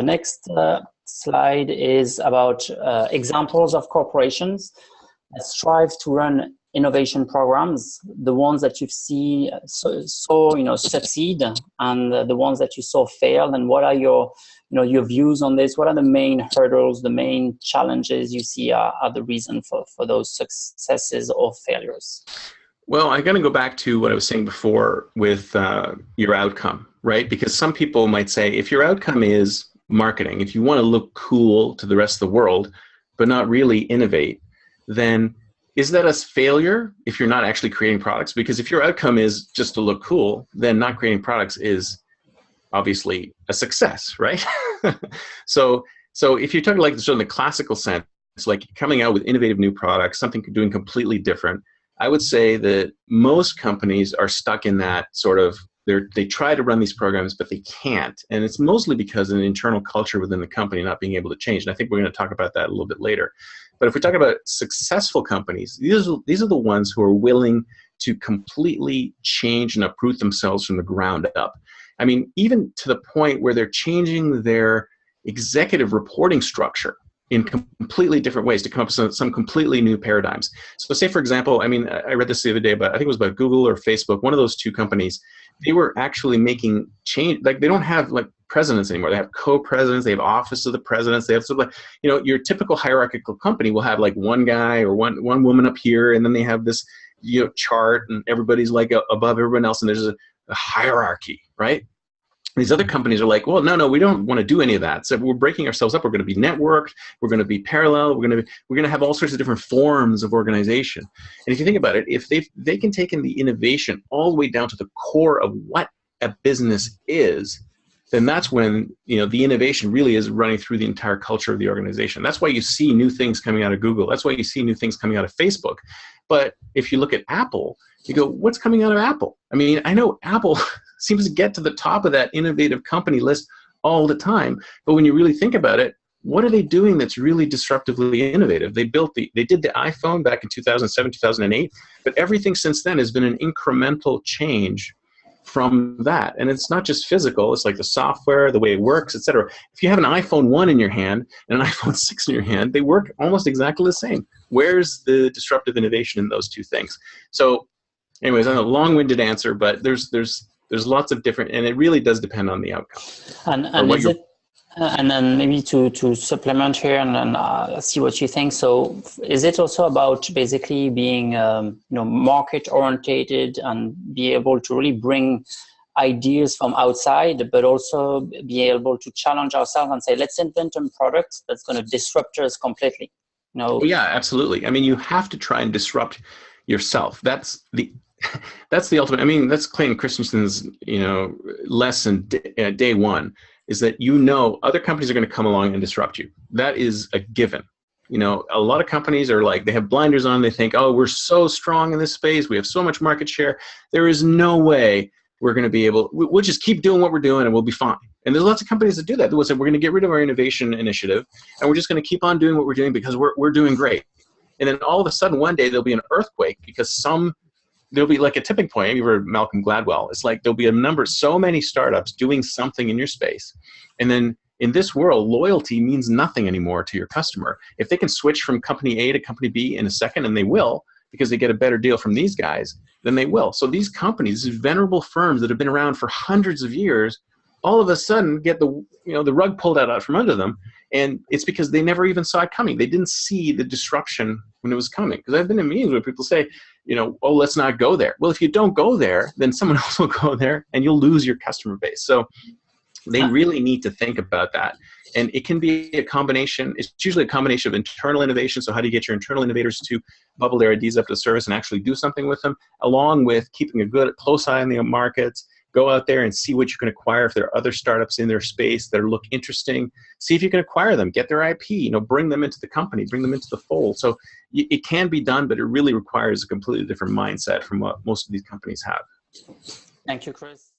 next slide is about examples of corporations that strive to run innovation programs, the ones that you see succeed, and the ones that you saw fail. And what are your views on this? What are the main hurdles, the main challenges you see are the reason for those successes or failures? Well, I'm going to go back to what I was saying before with your outcome, right? Because some people might say, if your outcome is marketing, if you want to look cool to the rest of the world, but not really innovate, then is that a failure if you're not actually creating products? Because if your outcome is just to look cool, then not creating products is obviously a success, right? So if you're talking like in the classical sense, like coming out with innovative new products, something doing completely different, I would say that most companies are stuck in that sort of, they try to run these programs, but they can't. And it's mostly because of an internal culture within the company not being able to change. And I think we're going to talk about that a little bit later. But if we talk about successful companies, these are the ones who are willing to completely change and uproot themselves from the ground up. I mean, even to the point where they're changing their executive reporting structure in completely different ways to come up with some completely new paradigms. So say, for example, I mean, I read this the other day, but I think it was about Google or Facebook, one of those two companies, they were actually making change, like they don't have like presidents anymore. They have co-presidents, they have office of the presidents, they have sort of like, your typical hierarchical company will have like one guy or one woman up here, and then they have this, chart, and everybody's like above everyone else, and there's a hierarchy, right? These other companies are like, well, no, we don't want to do any of that. So we're breaking ourselves up. We're going to be networked. We're going to be parallel. We're going to have all sorts of different forms of organization. And if you think about it, if they can take in the innovation all the way down to the core of what a business is, then that's when the innovation really is running through the entire culture of the organization. That's why you see new things coming out of Google. That's why you see new things coming out of Facebook. But if you look at Apple, you go, what's coming out of Apple? I mean, I know Apple seems to get to the top of that innovative company list all the time. But when you really think about it, what are they doing that's really disruptively innovative? They did the iPhone back in 2007, 2008, but everything since then has been an incremental change from that. And it's not just physical, it's like the software, the way it works, etc. If you have an iPhone 1 in your hand and an iPhone 6 in your hand, they work almost exactly the same. Where's the disruptive innovation in those two things? So anyways, I'm a long-winded answer, but there's lots of different, and it really does depend on the outcome. And then maybe to supplement here and see what you think. So is it also about basically being market orientated and be able to really bring ideas from outside, but also be able to challenge ourselves and say, let's invent a product that's going to disrupt us completely? Yeah, absolutely. I mean, you have to try and disrupt yourself. That's the ultimate. I mean, that's Clayton Christensen's lesson day one, is that other companies are going to come along and disrupt you. That is a given. A lot of companies are like, they have blinders on. They think, oh, we're so strong in this space. We have so much market share. There is no way we're going to be able, we'll just keep doing what we're doing and we'll be fine. And there's lots of companies that do that. They will say, we're going to get rid of our innovation initiative and we're just going to keep on doing what we're doing because we're doing great. And then all of a sudden one day there'll be an earthquake because there'll be like a tipping point. Maybe you've heard Malcolm Gladwell. It's like there'll be so many startups doing something in your space. And then in this world, loyalty means nothing anymore to your customer. If they can switch from company A to company B in a second, and they will, because they get a better deal from these guys, then they will. So these companies, these venerable firms that have been around for hundreds of years, all of a sudden get the rug pulled out from under them. And it's because they never even saw it coming. They didn't see the disruption when it was coming. Because I've been in meetings where people say, oh, let's not go there. Well, if you don't go there, then someone else will go there and you'll lose your customer base. So they really need to think about that. And it can be a combination. It's usually a combination of internal innovation. So how do you get your internal innovators to bubble their ideas up to the surface and actually do something with them, along with keeping a close eye on the markets. Go out there and see what you can acquire. If there are other startups in their space that look interesting, see if you can acquire them, get their IP, bring them into the company, bring them into the fold. So it can be done, but it really requires a completely different mindset from what most of these companies have. Thank you, Chris.